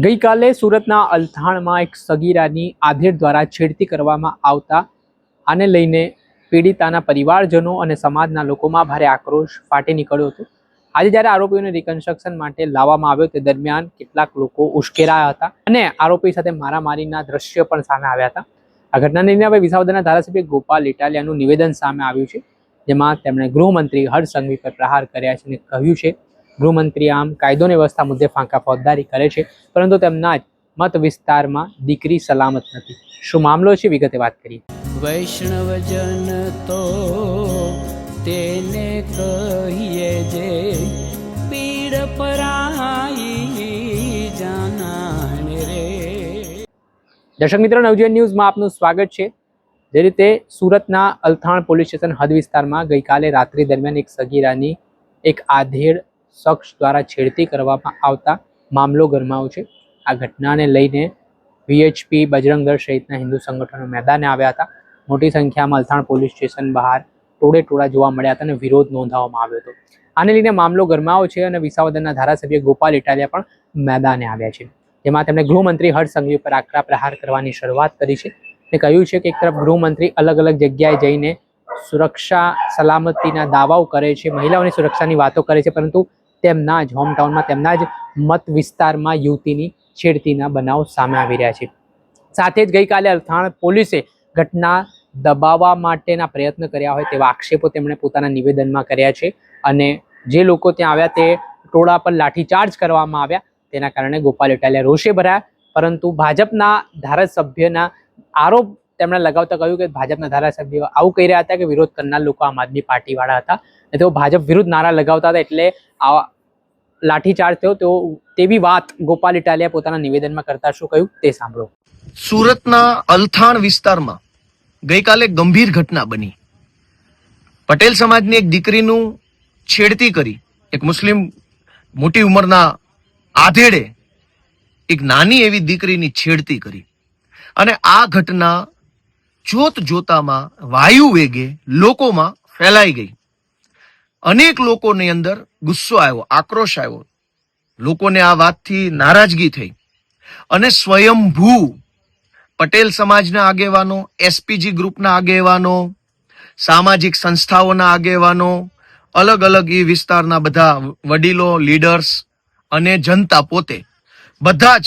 ગઈકાલે સુરતના અલથાણમાં એક સગીરાની આધેડ દ્વારા છેડતી કરવામાં આવતા આને લઈને પીડિતાના પરિવારજનો અને સમાજના લોકોમાં ભારે આક્રોશ ફાટી નીકળ્યો હતો. આજે જ્યારે આરોપીઓને રિકન્સ્ટ્રક્શન માટે લાવવામાં આવ્યો તે દરમિયાન કેટલાક લોકો ઉશ્કેરાયા હતા અને આરોપી સાથે મારામારીના દ્રશ્યો પણ સામે આવ્યા હતા. આ ઘટનાને લઈને હવે વિસાવદરના ધારાસભ્ય ગોપાલ ઇટાલિયાનું નિવેદન સામે આવ્યું છે, જેમાં તેમણે ગૃહમંત્રી હર્ષ સંઘવી પર પ્રહાર કર્યા છે અને કહ્યું છે ગૃહમંત્રી આમ કાયદો અને વ્યવસ્થા મુદ્દે ફાંકા ફોજદારી કરે છે, પરંતુ તેમના જ મત વિસ્તારમાં દીકરી સલામત નથી. શું મામલો છે, વિગતે વાત કરીએ. વૈષ્ણવજન તો તેને કહીએ જે પીડ પરાઈ જાનાને રે. દર્શક મિત્રો, નવજીવન ન્યૂઝમાં આપનું સ્વાગત છે. જે રીતે સુરતના અલથાણ પોલીસ સ્ટેશન હદ વિસ્તારમાં ગઈકાલે રાત્રિ દરમિયાન એક સગીરાની એક આધેડ શખ્સ દ્વારા છેડતી કરવામાં આવતા મામલો ગરમાયો છે. આ ઘટનાને લઈને VHP, બજરંગ દળ સહિતના હિન્દુ સંગઠનો મેદાને આવ્યા હતા. મોટી સંખ્યામાં અલથાણ પોલીસ સ્ટેશન બહાર ટોળે જોવા મળ્યા હતા અને વિરોધ નોંધાવવામાં આવ્યો હતો. આને લઈને મામલો ગરમાયો છે અને વિસાવદરના ધારાસભ્ય ગોપાલ ઇટાલિયા પણ મેદાને આવ્યા છે, જેમાં તેમણે ગૃહમંત્રી હર્ષ સંઘવી પર આકરા પ્રહાર કરવાની શરૂઆત કરી છે અને કહ્યું છે કે એક તરફ ગૃહમંત્રી અલગ અલગ જગ્યાએ જઈને સુરક્ષા સલામતીના દાવાઓ કરે છે, મહિલાઓની સુરક્ષાની વાતો કરે છે, પરંતુ તેમના જ હોમટાઉનમાં, તેમના જ મત વિસ્તારમાં યુવતીની છેડતીના બનાવ સામે આવી રહ્યા છે. સાથે જ ગઈકાલે અલથાણ પોલીસે ઘટના દબાવવા માટેના પ્રયત્ન કર્યા હોય તેવા આક્ષેપો તેમણે પોતાના નિવેદનમાં કર્યા છે અને જે લોકો ત્યાં આવ્યા તે ટોળા પર લાઠીચાર્જ કરવામાં આવ્યા. તેના કારણે ગોપાલ ઇટાલિયા રોષે ભરાયા, પરંતુ ભાજપના ધારાસભ્યના આરોપ તેમણે લગાવતા કહ્યું કે ભાજપના ધારાસભ્યો આવું કહી રહ્યા હતા કે વિરોધ કરનાર લોકો આમ આદમી પાર્ટીવાળા હતા અને તેઓ ભાજપ વિરુદ્ધ નારા લગાવતા હતા, એટલે આવા લાઠીચાર્જ થયો તેવી વાત ગોપાલ ઇટાલિયા પોતાના નિવેદનમાં કરતા શું કહ્યું તે સાંભળો. સુરતના અલથાણ વિસ્તારમાં ગઈકાલે ગંભીર ઘટના બની. પટેલ સમાજની એક દીકરીનું છેડતી કરી એક મુસ્લિમ મોટી ઉંમરના આધેડે એક નાની એવી દીકરીની છેડતી કરી અને આ ઘટના જોત જોતામાં વાયુ વેગે લોકોમાં ફેલાઈ ગઈ. અનેક લોકોની અંદર ગુસ્સો આવ્યો, આક્રોશ આવ્યો, લોકોને આ વાતથી નારાજગી થઈ અને સ્વયંભૂ પટેલ સમાજના આગેવાનો, SPG ગ્રુપના આગેવાનો, સામાજિક સંસ્થાઓના આગેવાનો, અલગ અલગ એ વિસ્તારના બધા વડીલો, લીડર્સ અને જનતા પોતે બધા જ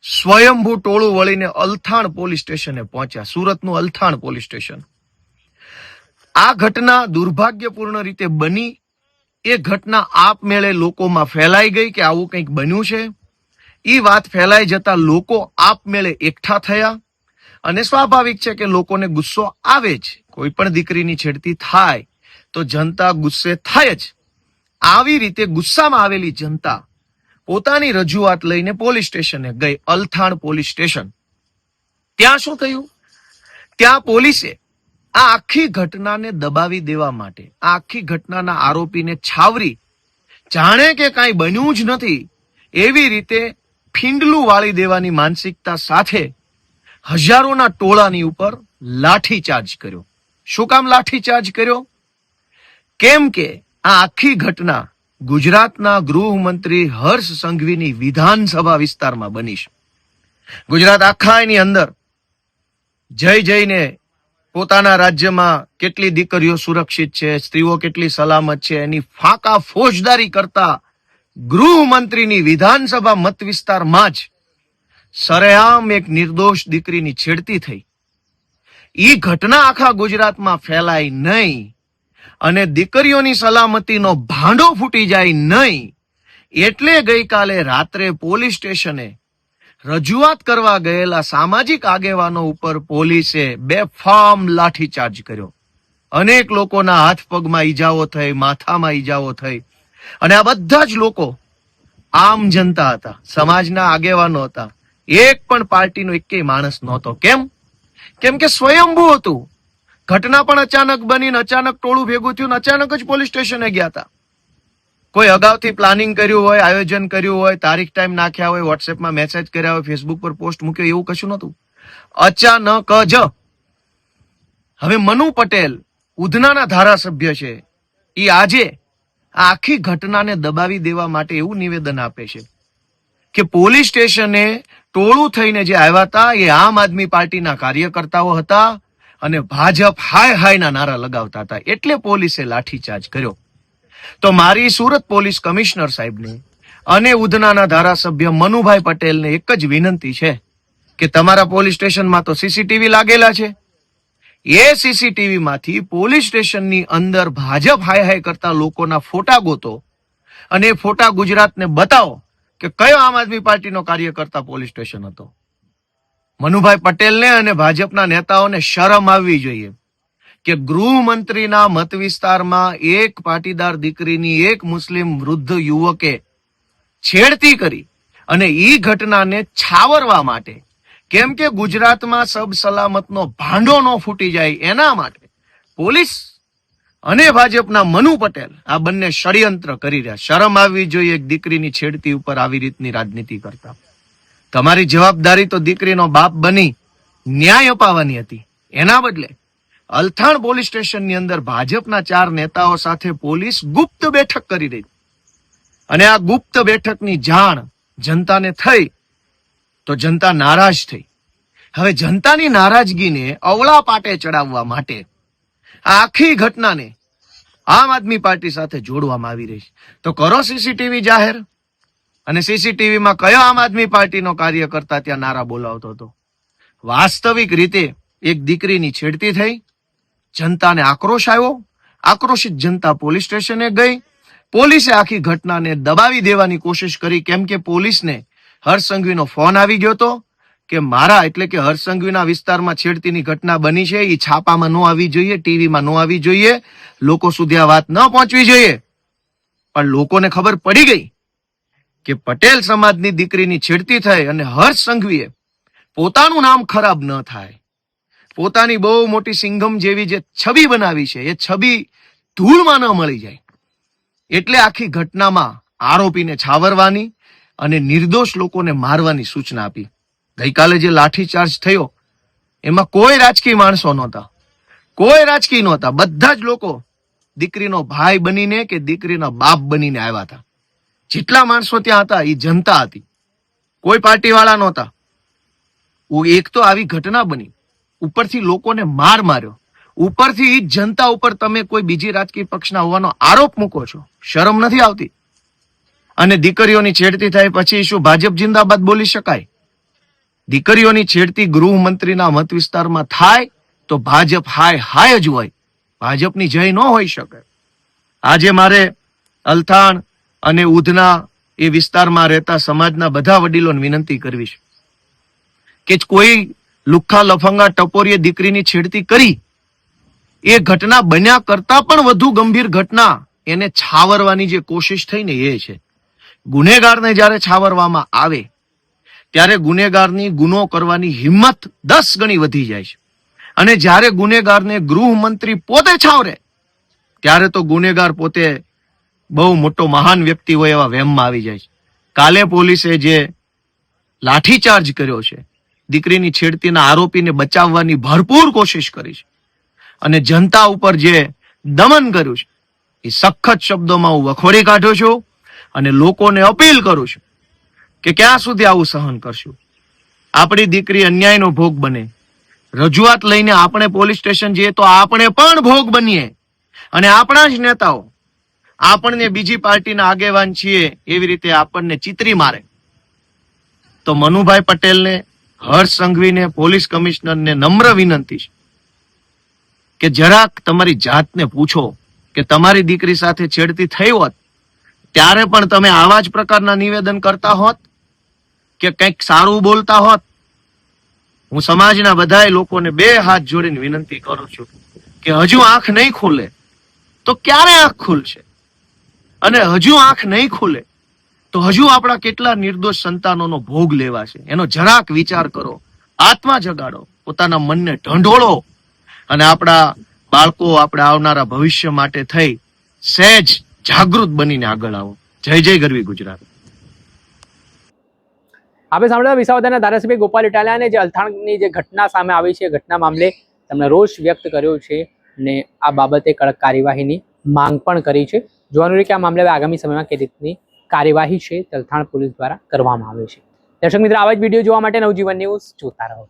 સ્વયંભૂ ટોળું વળીને અલથાણ પોલીસ સ્ટેશને પહોંચ્યા. સુરતનું અલથાણ પોલીસ સ્ટેશન. આ ઘટના દુર્ભાગ્યપૂર્ણ રીતે બની. એ ઘટના આપમેળે લોકોમાં ફેલાઈ ગઈ કે આવું કંઈક બન્યું છે. એ વાત ફેલાઈ જતા લોકો આપમેળે એકઠા થયા અને સ્વાભાવિક છે કે લોકોને ગુસ્સો આવે જ. કોઈ પણ દીકરીની છેડતી થાય તો જનતા ગુસ્સે થાય જ. આવી રીતે ગુસ્સામાં આવેલી જનતા પોતાની રજૂઆત લઈને પોલીસ સ્ટેશને ગઈ, અલથાણ પોલીસ સ્ટેશન. ત્યાં શું થયું? ત્યાં પોલીસે આ આખી ઘટનાને દબાવી દેવા માટે, આ આખી ઘટનાના આરોપીને છાવરી જાણે કે કાંઈ બન્યું જ નથી એવી રીતે ફીંડલું વાળી દેવાની માનસિકતા સાથે હજારોના ટોળાની ઉપર લાઠીચાર્જ કર્યો. શું કામ લાઠીચાર્જ કર્યો? કેમ કે આ આખી ઘટના ગુજરાતના ગૃહમંત્રી હર્ષ સંઘવીની વિધાનસભા વિસ્તારમાં બની છે. ગુજરાત આખાની અંદર જઈને પોતાના રાજ્યમાં કેટલી દીકરીઓ સુરક્ષિત છે, સ્ત્રીઓ કેટલી સલામત છે, એની ફાંકા ફોજદારી કરતા ગૃહમંત્રીની વિધાનસભા મત વિસ્તારમાં જ સરેઆમ એક નિર્દોષ દીકરીની છેડતી થઈ. એ ઘટના આખા ગુજરાતમાં ફેલાય નહીં અને દીકરીઓની સલામતીનો ભાંડો ફૂટી જાય નહીં, એટલે ગઈકાલે રાત્રે પોલીસ સ્ટેશને રજૂઆત કરવા ગયેલા સામાજિક આગેવાનો ઉપર પોલીસે બેફામ લાઠીચાર્જ કર્યો. અનેક લોકોના હાથ પગમાં ઈજાઓ થઈ, માથામાં ઈજાઓ થઈ અને આ બધા જ લોકો આમ જનતા હતા, સમાજના આગેવાનો હતા. એક પણ પાર્ટીનો એકેય માણસ નહોતો. કેમ કે સ્વયંભૂ હતું. ઘટના પણ અચાનક બની, અચાનક ટોળું ભેગું થયું, અચાનક જ પોલીસ સ્ટેશને ગયા હતા. કોઈ અગાઉથી પ્લાનિંગ કર્યું હોય, આયોજન કર્યું હોય, તારીખ ટાઈમ નાખ્યા હોય, વોટ્સએપમાં મેસેજ કર્યા હોય, ફેસબુક પર પોસ્ટ મૂક્યો, એવું કશું નહોતું. અચાનક જ. હવે મનુ પટેલ ઉધનાના ધારાસભ્ય છે, એ આજે આ આખી ઘટનાને દબાવી દેવા માટે એવું નિવેદન આપે છે કે પોલીસ સ્ટેશને ટોળું થઈને જે આવ્યા હતા એ આમ આદમી પાર્ટીના કાર્યકર્તાઓ હતા અને ભાજપ હાય હાયના નારા લગાવતા હતા, એટલે પોલીસે લાઠીચાર્જ કર્યો. તો મારી સુરત પોલીસ કમિશનર સાહેબને અને ઉધનાના ધારાસભ્ય મનુભાઈ પટેલને એક જ વિનંતી છે કે તમારા પોલીસ સ્ટેશનમાં તો સીસીટીવી લાગેલા છે, એ સીસીટીવી માંથી પોલીસ સ્ટેશનની અંદર ભાજપ હાય હાય કરતા લોકોના ફોટા ગોતો અને એ ફોટા ગુજરાતને બતાવો કે કયો આમ આદમી પાર્ટીનો કાર્યકર્તા પોલીસ સ્ટેશન હતો. મનુભાઈ પટેલને અને ભાજપના નેતાઓને શરમ આવવી જોઈએ કે ગૃહમંત્રીના મત વિસ્તારમાં એક પાટીદાર દીકરીની એક મુસ્લિમ વૃદ્ધ યુવકે છેડતી કરી અને ઈ ઘટનાને છાવરવા માટે, કેમ કે ગુજરાતમાં સબ સલામતનો ભાંડો ન ફૂટી જાય એના માટે પોલીસ અને ભાજપના મનુ પટેલ આ બંને ષડયંત્ર કરી રહ્યા. શરમ આવવી જોઈએ એક દીકરીની છેડતી ઉપર આવી રીતની રાજનીતિ કરતા. તમારી જવાબદારી તો દીકરીનો બાપ બની ન્યાય અપાવવાની હતી, એના બદલે અલથાણ પોલીસ સ્ટેશનની અંદર ભાજપના 4 નેતાઓ સાથે પોલીસ ગુપ્ત બેઠક કરી રહી અને આ ગુપ્ત બેઠકની જાણ જનતાને થઈ તો જનતા નારાજ થઈ. હવે જનતાની નારાજગીને અવળા પાટે ચડાવવા માટે આ આખી ઘટનાને આમ આદમી પાર્ટી સાથે જોડવામાં આવી રહી છે. તો કરો સીસીટીવી જાહેર, અને સીસીટીવીમાં કયો આમ આદમી પાર્ટીનો કાર્યકર્તા ત્યાં નારા બોલાવતો હતો. વાસ્તવિક રીતે એક દીકરીની છેડતી થઈ, જનતાને આક્રોશ આવ્યો, આક્રોશિત જનતા પોલીસ સ્ટેશને ગઈ. પોલીસે આખી ઘટનાને દબાવી દેવાની કોશિશ કરી, કેમ કે પોલીસને હર્ષ સંઘવીનો ફોન આવી ગયો હતો કે મારા એટલે કે હર્ષ સંઘવીના વિસ્તારમાં છેડતીની ઘટના બની છે, એ છાપામાં ન આવી જોઈએ, ટીવીમાં ન આવી જોઈએ, લોકો સુધી આ વાત ન પહોંચવી જોઈએ. પણ લોકોને ખબર પડી ગઈ કે પટેલ સમાજની દીકરીની છેડતી થઈ અને હર્ષ સંઘવીએ પોતાનું નામ ખરાબ ન થાય, પોતાની બહુ મોટી સિંઘમ જેવી જે છબી બનાવી છે એ છબી ધૂળમાં ન મળી જાય, એટલે આખી ઘટનામાં આરોપીને છાવરવાની અને નિર્દોષ લોકોને મારવાની સૂચના આપી. ગઈકાલે જે લાઠીચાર્જ થયો એમાં કોઈ રાજકીય માણસો નહોતા, કોઈ રાજકીય નહોતા, બધા જ લોકો દીકરીનો ભાઈ બનીને કે દીકરીના બાપ બનીને આવ્યા હતા. જેટલા માણસો ત્યાં હતા એ જનતા હતી, કોઈ પાર્ટી વાળા નહોતા. એક તો આવી ઘટના બની, ઉપરથી લોકોને માર માર્યો, ઉપરથી ઈ જનતા ઉપર તમે કોઈ બીજી રાજકીય પક્ષના હોવાનો આરોપ મૂકો છો, શરમ નથી આવતી? અને દીકરીઓની છેડતી થાય પછી શું ભાજપ જિંદાબાદ બોલી શકાય? દીકરીઓની છેડતી ગૃહમંત્રીના મત વિસ્તારમાં થાય તો ભાજપ હાય હાય જ હોય, ભાજપની જય ન હોઈ શકે. આજે મારે અલથાણ અને ઉધના એ વિસ્તારમાં રહેતા સમાજના બધા વડીલોને વિનંતી કરવી છે કે કોઈ લુખ્ખા લફંગા ટપોરીએ દીકરીની છેડતી કરી, એ ઘટના બન્યા કરતા પણ વધુ ગંભીર ઘટના એને છાવરવાની જે કોશિશ થઈ ને એ છે. ગુનેગારને જ્યારે છાવરવામાં આવે ત્યારે ગુનેગારની ગુનો કરવાની હિંમત 10 ગણી વધી જાય છે, અને જ્યારે ગુનેગારને ગૃહમંત્રી પોતે છાવરે ત્યારે તો ગુનેગાર પોતે બહુ મોટો મહાન વ્યક્તિ હોય એવા વહેમમાં આવી જાય છે. કાલે પોલીસે જે લાઠીચાર્જ કર્યો છે, દીકરીની છેડતીના આરોપીને બચાવવાની ભરપૂર કોશિશ કરી છે, અને જનતા ઉપર જે દમન કર્યું છે એ સખત શબ્દોમાં હું વખોડી કાઢ્યો છું અને લોકોને અપીલ કરું છું કે ક્યાં સુધી આવું સહન કરશું? આપણી દીકરી અન્યાયનો ભોગ બને, રજૂઆત લઈને આપણે પોલીસ સ્ટેશન જઈએ તો આપણે પણ ભોગ બનીએ, અને આપણા જ નેતાઓ આપણને બીજી પાર્ટીના આગેવાન છીએ એવી રીતે આપણને ચીતરી મારે. તો મનુભાઈ પટેલને, હર્ષ સંઘવીને, પોલીસ કમિશનરને નમ્ર વિનંતી છે કે જરાક તમારી જાતને પૂછો કે તમારી દીકરી સાથે છેડતી થઈ હોત ત્યારે પણ તમે આવા જ પ્રકારના નિવેદન કરતા હોત કે કંઈક સારું બોલતા હોત? હું સમાજના બધાય લોકોને 2 હાથ જોડીને વિનંતી કરું છું કે હજુ આંખ નહીં ખુલે તો ક્યારે આંખ ખુલશે? અને હજુ આંખ નહીં ખુલે તો હજુ આપણા કેટલા નિર્દોષ સંતાનોનો ભોગ લેવાશે? એનો જરાક વિચાર કરો, આત્મા જગાડો, પોતાના મનને ઢંઢોળો, અને આપણા બાળકો, આપણા આવનારા ભવિષ્ય માટે થઈ સહેજ જાગૃત બનીને આગળ આવો. જય જય ગરવી ગુજરાત. આપણે સાંભળ્યા વિસાવદરના ધારાસભ્ય ગોપાલ ઇટાલિયાને જે અલથાણની જે ઘટના સામે આવી છે, ઘટના મામલે તેમણે રોષ વ્યક્ત કર્યો છે અને આ બાબતે કડક કાર્યવાહીની માંગ પણ કરી છે. જોવાનું રહે કે આ મામલે આગામી સમયમાં કઈ રીતની કાર્યવાહી છે તલથાણ પોલીસ દ્વારા કરવામાં આવે છે. દર્શક મિત્રો, આવા જ વિડીયો જોવા માટે નવજીવન ન્યૂઝ જોતા રહો.